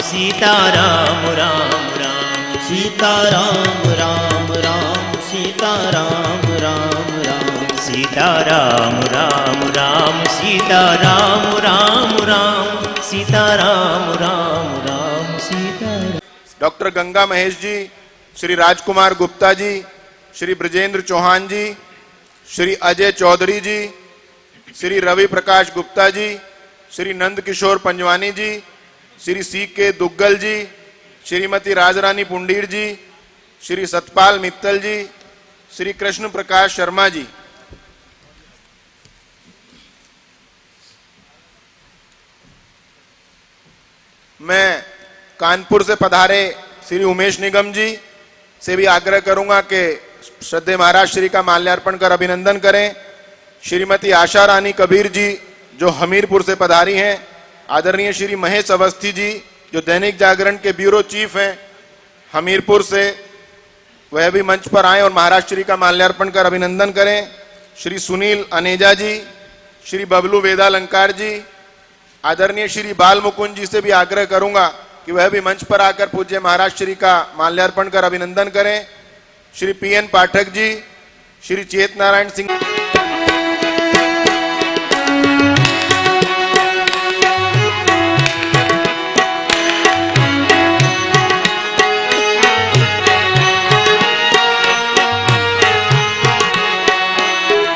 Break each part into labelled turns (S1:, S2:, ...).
S1: Sitaram Ram Ram Sitaram Ram Ram Sitaram Ram Ram Sitaram Ram Ram Sitaram Ram Ram Sitaram Ram Ram Sitaram.
S2: Doctor Ganga Mahesh ji, Shri Rajkumar Gupta ji, Shri Brajendra Chauhan जी, श्री अजय चौधरी जी, श्री रवि प्रकाश गुप्ता जी, श्री नंद किशोर पंजवानी जी, Shri C.K. Duggal जी, श्रीमती राजरानी पुंडीर जी, श्री सतपाल मित्तल जी, श्री कृष्ण प्रकाश शर्मा जी। मैं कानपुर से पधारे श्री उमेश निगम जी से भी आग्रह करूंगा कि श्रद्धेय महाराज श्री का माल्यार्पण कर अभिनंदन करें। श्रीमती आशा रानी कबीर जी जो हमीरपुर से पधारी हैं, आदरणीय श्री महेश अवस्थी जी जो दैनिक जागरण के ब्यूरो चीफ हैं हमीरपुर से, वह भी मंच पर आए और महाराज श्री का माल्यार्पण कर अभिनंदन करें। श्री सुनील अनेजा जी, श्री बबलू वेदालंकार जी, आदरणीय श्री बाल मुकुंद जी से भी आग्रह करूंगा कि वह भी मंच पर आकर पूज्य महाराज श्री का माल्यार्पण कर अभिनंदन करें। श्री P.N. पाठक जी, श्री चेत नारायण सिंह,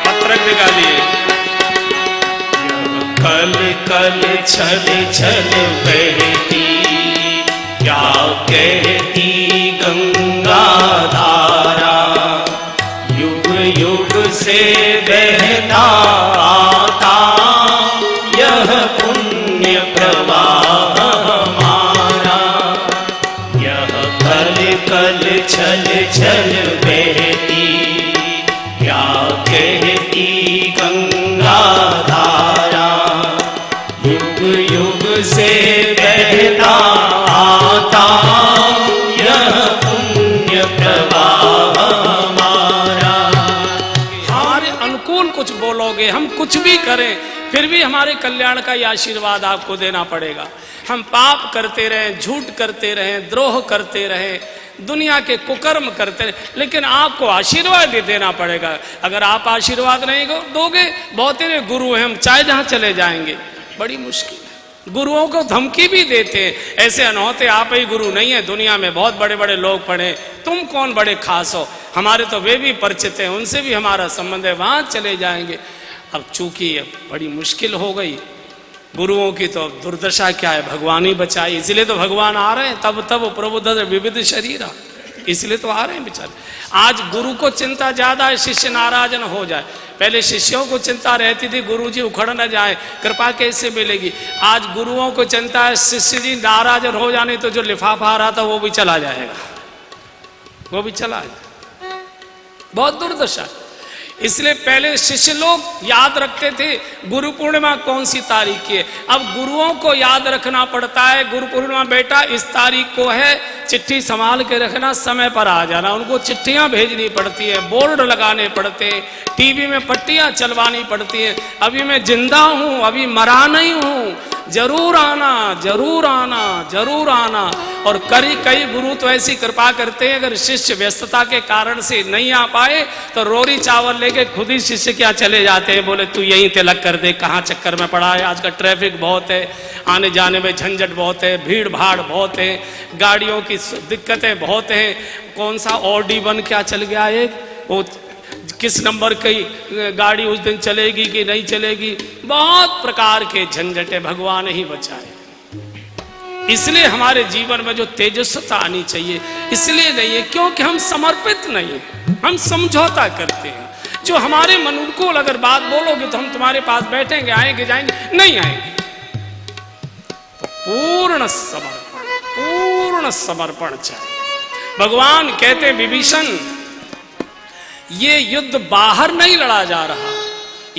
S1: पत्रक निकालिए। कल कल छल छल बहती क्या कहती गंगा धारा, युग युग से बहता आता यह पुण्य प्रवाह हमारा। यह कल कल छल छल बहती क्या कहती गंगा धारा, युग युग से बहता आता यह पुण्य प्रवाह हमारा।
S3: हमारे अनुकूल कुछ बोलोगे, हम कुछ भी करें फिर भी हमारे कल्याण का ये आशीर्वाद आपको देना पड़ेगा। हम पाप करते रहें, झूठ करते रहें, द्रोह करते रहें, दुनिया के कुकर्म करते रहे, लेकिन आपको आशीर्वाद देना पड़ेगा। अगर आप आशीर्वाद नहीं दोगे, बहुत तेरे गुरु हैं, हम चाहे जहां चले जाएंगे, बड़ी मुश्किल है। गुरुओं को धमकी भी देते हैं, ऐसे अनहोते आप ही गुरु नहीं है, दुनिया में बहुत बड़े बड़े लोग पढ़े, तुम कौन बड़े खास हो। हमारे तो वे भी परिचित हैं, उनसे भी हमारा संबंध है, वहां चले जाएंगे। अब चूंकि बड़ी मुश्किल हो गई, गुरुओं की तो दुर्दशा क्या है, भगवान ही बचाए। इसलिए तो भगवान आ रहे हैं, तब तब प्रबुद्ध विविध शरीर, इसलिए तो आ रहे हैं बेचारे। आज गुरु को चिंता ज्यादा है, शिष्य नाराज न हो जाए। पहले शिष्यों को चिंता रहती थी गुरु जी उखड़ न जाए, कृपा कैसे मिलेगी। आज गुरुओं को चिंता है शिष्य जी नाराज हो जाने तो जो लिफाफा आ रहा था वो भी चला जाएगा, वो भी चला जाएगा। बहुत दुर्दशा। इसलिए पहले शिष्य लोग याद रखते थे गुरु पूर्णिमा कौन सी तारीख की है। अब गुरुओं को याद रखना पड़ता है, गुरु पूर्णिमा बेटा इस तारीख को है, चिट्ठी संभाल के रखना, समय पर आ जाना। उनको चिट्ठियां भेजनी पड़ती है, बोर्ड लगाने पड़ते हैं, टीवी में पट्टियां चलवानी पड़ती हैं। अभी मैं जिंदा हूं, अभी मरा नहीं हूं, जरूर आना, जरूर आना, जरूर आना। और कई गुरु तो ऐसी कृपा करते हैं, अगर शिष्य व्यस्तता के कारण से नहीं आ पाए तो रोरी चावल लेके खुद ही शिष्य क्या चले जाते हैं, बोले तू यहीं तिलक कर दे, कहाँ चक्कर में पड़ा है। आज का ट्रैफिक बहुत है, आने जाने में झंझट बहुत है, भीड़ भाड़ बहुत है, गाड़ियों की दिक्कतें बहुत हैं। कौन सा OD1 क्या चल गया है, वो किस नंबर की गाड़ी उस दिन चलेगी कि नहीं चलेगी, बहुत प्रकार के झंझटे, भगवान ही बचाए। इसलिए हमारे जीवन में जो तेजस्वता आनी चाहिए, इसलिए नहीं है क्योंकि हम समर्पित नहीं है, हम समझौता करते हैं। जो हमारे मन अनुकूल अगर बात बोलोगे तो हम तुम्हारे पास बैठेंगे, आएंगे जाएंगे, नहीं आएंगे। तो पूर्ण समर्पण, पूर्ण समर्पण चाहिए। भगवान कहते विभीषण ये युद्ध बाहर नहीं लड़ा जा रहा,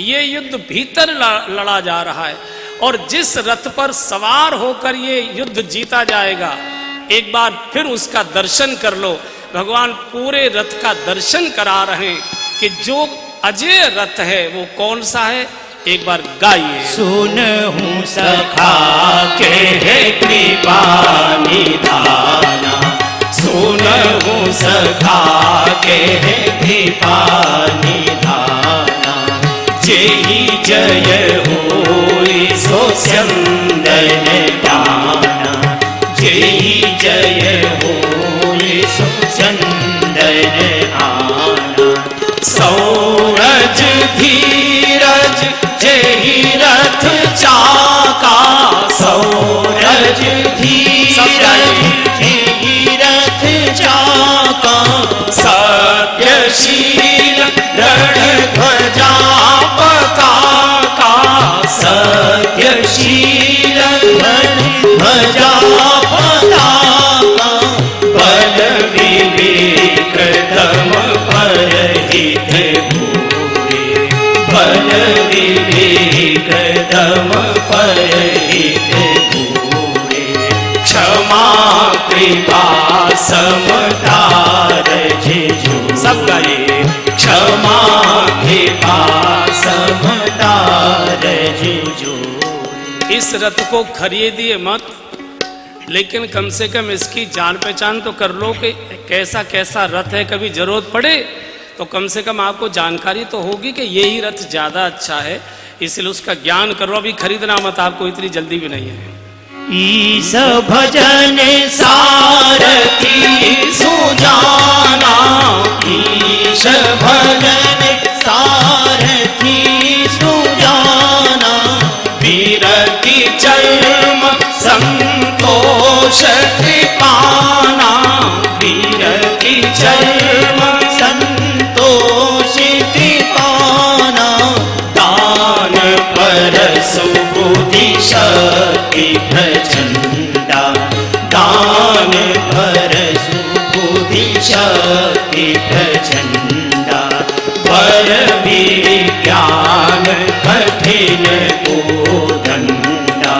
S3: ये युद्ध भीतर लड़ा जा रहा है। और जिस रथ पर सवार होकर ये युद्ध जीता जाएगा, एक बार फिर उसका दर्शन कर लो। भगवान पूरे रथ का दर्शन करा रहे हैं कि जो अजय रथ है वो कौन सा है, एक बार गाइए।
S1: सुनहु सखा के है कृपा निधाना, सुनहु सखा के है कृपा निधाना, जेहि जय होई सो चंदन दाना, जेहि जय होई सो चंदन आना, सौरज धीरज जेहि रथ चाका, सौरज धीरज जेहि रथ चाका, सत्यशील रण ध्वजा पताका, सत्यशील रण ध्वजा पताका, बल विवेक दम परहित भूरे, बल विवेक दम परहित भूरे, क्षमा कृपा समता रजो, सब गाइए, क्षमा कृपा समता रजो।
S3: इस रथ को खरीदिए मत, लेकिन कम से कम इसकी जान पहचान तो कर लो कि कैसा कैसा रथ है। कभी जरूरत पड़े तो कम से कम आपको जानकारी तो होगी कि यही रथ ज्यादा अच्छा है, इसलिए उसका ज्ञान करो। अभी खरीदना मत, आपको इतनी जल्दी भी नहीं है।
S1: ईश भजन सारथी सुजाना, ईश भजन सारथी सुजाना, विरति चर्म संतोष कृपाना, विरति चर्म संतोष कृपाना, दान पर सुबुद्धि शक्ति प्रचंडा, दान पर सुबुद्धि शक्ति प्रचंडा, पर विज्ञान कठिन कोदंडा,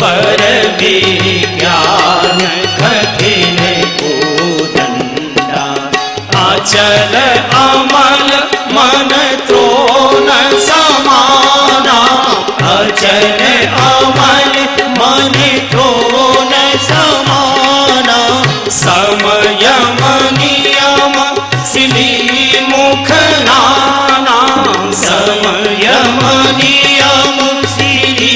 S1: पर विज्ञान कठिन कोदंडा, अचल अमल मन त्रोण समाना, अचल अमल मन त्रोण समाना, समयम नियम सिली मुख नाना, समयम नियम सिली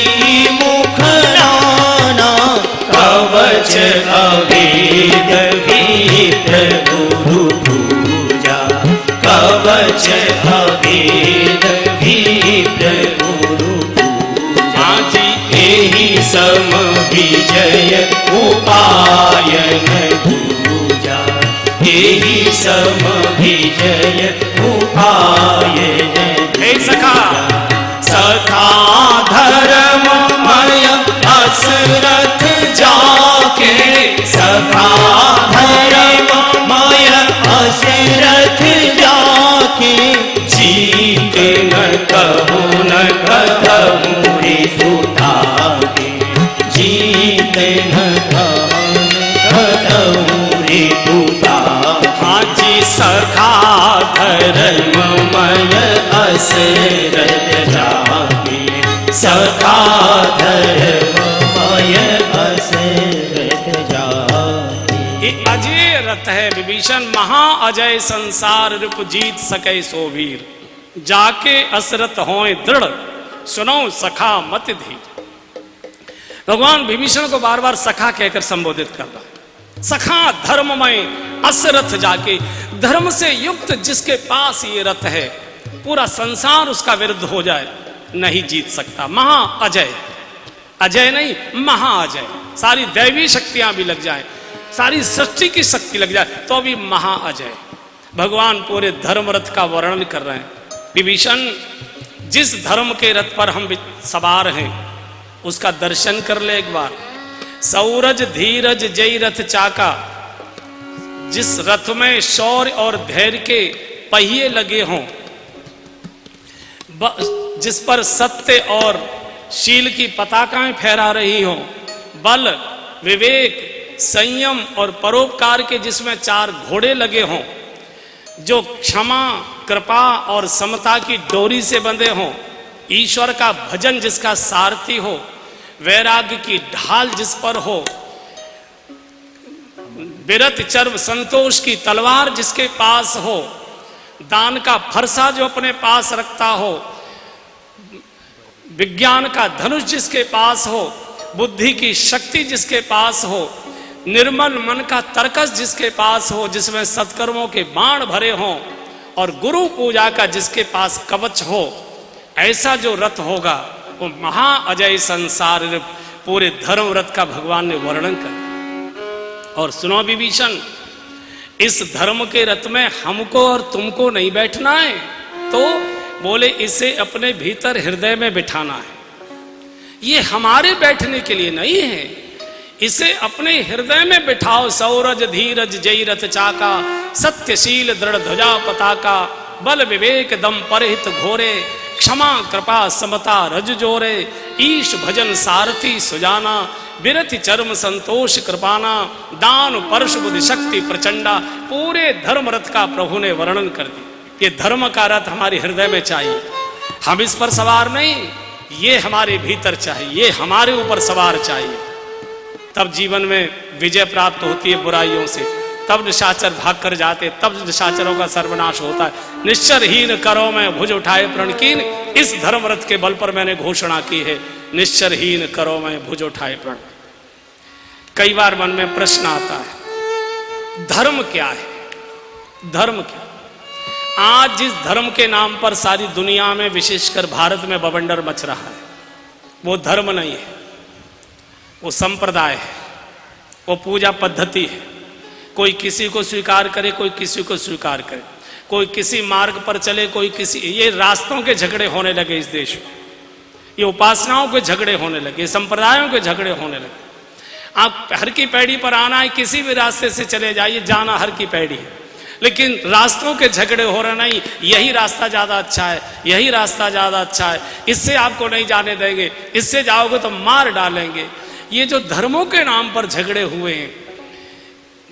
S1: मुख नाना, कवच अवेद भीतर गुरु पूजा, कवच अवेद भीतर गुरु पूजा, एहि सम विजय उपायन पूजा, एहि सम विजय उपायन।
S3: हे सखा,
S1: सखा धर्ममय असरथ जाके, सखा धर्ममय असरथ जाके, जीत न कहो न कदमु रे सुताके, जीत न कहो न कदमु रे सुताके, हाजी सखा धर्ममय असरथ जाके, सखा धर्ममय असरथ जाके।
S3: ये अजय रथ है विभीषण, महा अजय संसार रूप जीत सके सो वीर, जाके असरथ होए दृढ़ सुनो सखा मत धीर। भगवान विभीषण को बार बार सखा कहकर संबोधित कर रहा, सखा धर्ममय असरथ जाके, धर्म से युक्त जिसके पास ये रथ है, पूरा संसार उसका विरुद्ध हो जाए नहीं जीत सकता। महा अजय, अजय नहीं महा अजय, सारी दैवी शक्तियां भी लग जाए, सारी सृष्टि की शक्ति लग जाए तो भी महा अजय। भगवान पूरे धर्म रथ का वर्णन कर रहे हैं। विभीषण, जिस धर्म के रथ पर हम सवार हैं उसका दर्शन कर ले एक बार। सौरज धीरज जय रथ चाका, जिस रथ में शौर्य और धैर्य के पहिए लगे हों, जिस पर सत्य और शील की पताकाएं फहरा रही हों, बल विवेक संयम और परोपकार के जिसमें 4 घोड़े लगे हों, जो क्षमा कृपा और समता की डोरी से बंधे हों, ईश्वर का भजन जिसका सारथी हो, वैराग्य की ढाल जिस पर हो, विरत चर्म संतोष की तलवार जिसके पास हो, दान का फरसा जो अपने पास रखता हो, विज्ञान का धनुष जिसके पास हो, बुद्धि की शक्ति जिसके पास हो, निर्मल मन का तर्कस जिसके पास हो, जिसमें सत्कर्मों के बाण भरे हों, और गुरु पूजा का जिसके पास कवच हो, ऐसा जो रथ होगा वो महा अजय संसार पूरे धर्म व्रत का भगवान ने वर्णन कर। और सुनो विभीषण, इस धर्म के रथ में हमको और तुमको नहीं बैठना है, तो बोले इसे अपने भीतर हृदय में बिठाना है। ये हमारे बैठने के लिए नहीं है, इसे अपने हृदय में बिठाओ। सौरज धीरज जय रथ चाका, सत्यशील दृढ़ ध्वजा पताका, बल विवेक दम परहित घोरे, क्षमा कृपा समता रज जोरे, ईश भजन सारथी सुजाना, विरति चर्म संतोष कृपाना, दान परश बुद्धि शक्ति प्रचंडा। पूरे धर्म रथ का प्रभु ने वर्णन कर दिया। ये धर्म का रथ हमारे हृदय में चाहिए, हम इस पर सवार नहीं, ये हमारे भीतर चाहिए, ये हमारे ऊपर सवार चाहिए। तब जीवन में विजय प्राप्त होती है बुराइयों से, तब निशाचर भाग कर जाते, तब निशाचरों का सर्वनाश होता है। निश्चरहीन करो मैं भुज उठाए प्रणकीन, इस धर्म रथ के बल पर मैंने घोषणा की है, निश्चरहीन करो मैं भुज उठाए प्रण। कई बार मन में प्रश्न आता है, धर्म क्या है? धर्म क्या? आज जिस धर्म के नाम पर सारी दुनिया में विशेषकर भारत में बवंडर मच रहा है, वो धर्म नहीं है, वो संप्रदाय है, वो पूजा पद्धति है। कोई किसी को स्वीकार करे, कोई किसी को स्वीकार करे, कोई किसी मार्ग पर चले, कोई किसी। ये रास्तों के झगड़े होने लगे इस देश में, ये उपासनाओं के झगड़े होने लगे, संप्रदायों के झगड़े होने लगे। आप हर की पैड़ी पर आना है, किसी भी रास्ते से चले जाइए, जाना हर की पैड़ी है, लेकिन रास्तों के झगड़े हो रहे नहीं, यही रास्ता ज़्यादा अच्छा है, यही रास्ता ज़्यादा अच्छा है, इससे आपको नहीं जाने देंगे, इससे जाओगे तो मार डालेंगे। ये जो धर्मों के नाम पर झगड़े हुए हैं,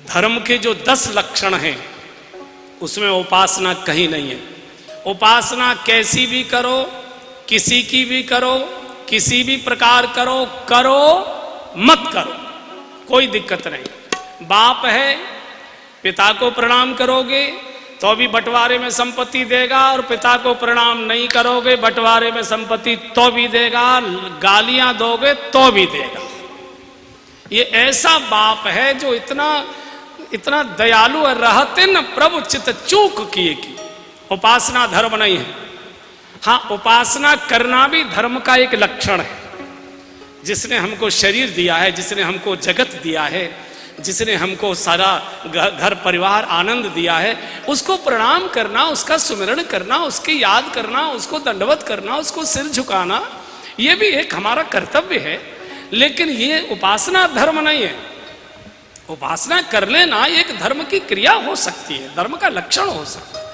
S3: धर्म के जो 10 लक्षण हैं उसमें उपासना कहीं नहीं है। उपासना कैसी भी करो, किसी की भी करो, किसी भी प्रकार करो, करो मत करो, कोई दिक्कत नहीं। बाप है, पिता को प्रणाम करोगे तो भी बंटवारे में संपत्ति देगा, और पिता को प्रणाम नहीं करोगे बंटवारे में संपत्ति तो भी देगा, गालियां दोगे तो भी देगा। ये ऐसा बाप है जो इतना दयालु है, रहते न प्रभु चित चूक किए की। उपासना धर्म नहीं है। हाँ, उपासना करना भी धर्म का एक लक्षण है। जिसने हमको शरीर दिया है, जिसने हमको जगत दिया है, जिसने हमको सारा घर परिवार आनंद दिया है, उसको प्रणाम करना, उसका सुमिरन करना, उसकी याद करना, उसको दंडवत करना, उसको सिर झुकाना, ये भी एक हमारा कर्तव्य है। लेकिन ये उपासना धर्म नहीं है। उपासना कर लेना एक धर्म की क्रिया हो सकती है, धर्म का लक्षण हो सकता है।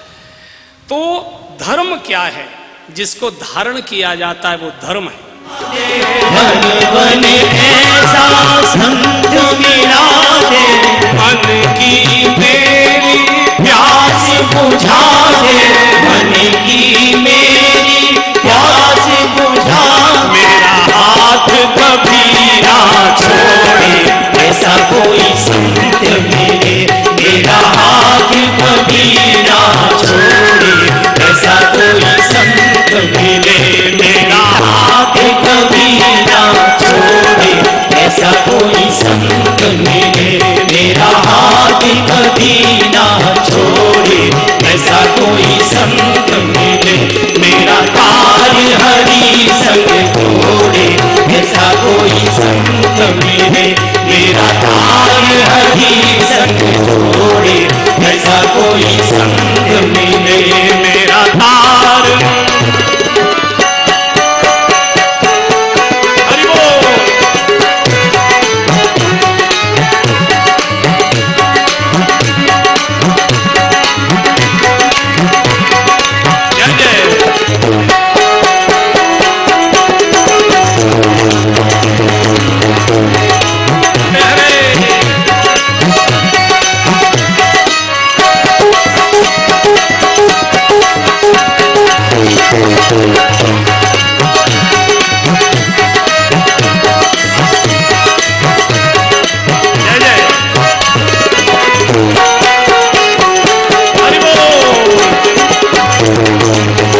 S3: तो धर्म क्या है? जिसको धारण किया जाता है वो धर्म है।
S1: भगवन ऐसा संत मिला दे,
S3: मन की
S1: मेरी प्यास बुझा दे, मन की मेरी प्यास बुझा, मेरा हाथ कभी ना छोड़े, ऐसा कोई संत मिले, मेरा हाथ कभी ना छोड़े, ऐसा कोई संत मिले, मेरा हाथ कभी ना छोड़े, ऐसा कोई संत मिले, मेरा हाथ कभी ना छोड़े, ऐसा कोई संत मिले, मेरा तार हरि संग जोड़े, ऐसा कोई संत मिले, मेरा तार हरि संग जोड़े, ऐसा कोई संत मिले, मेरा तार
S3: हरि बोल। जय जय।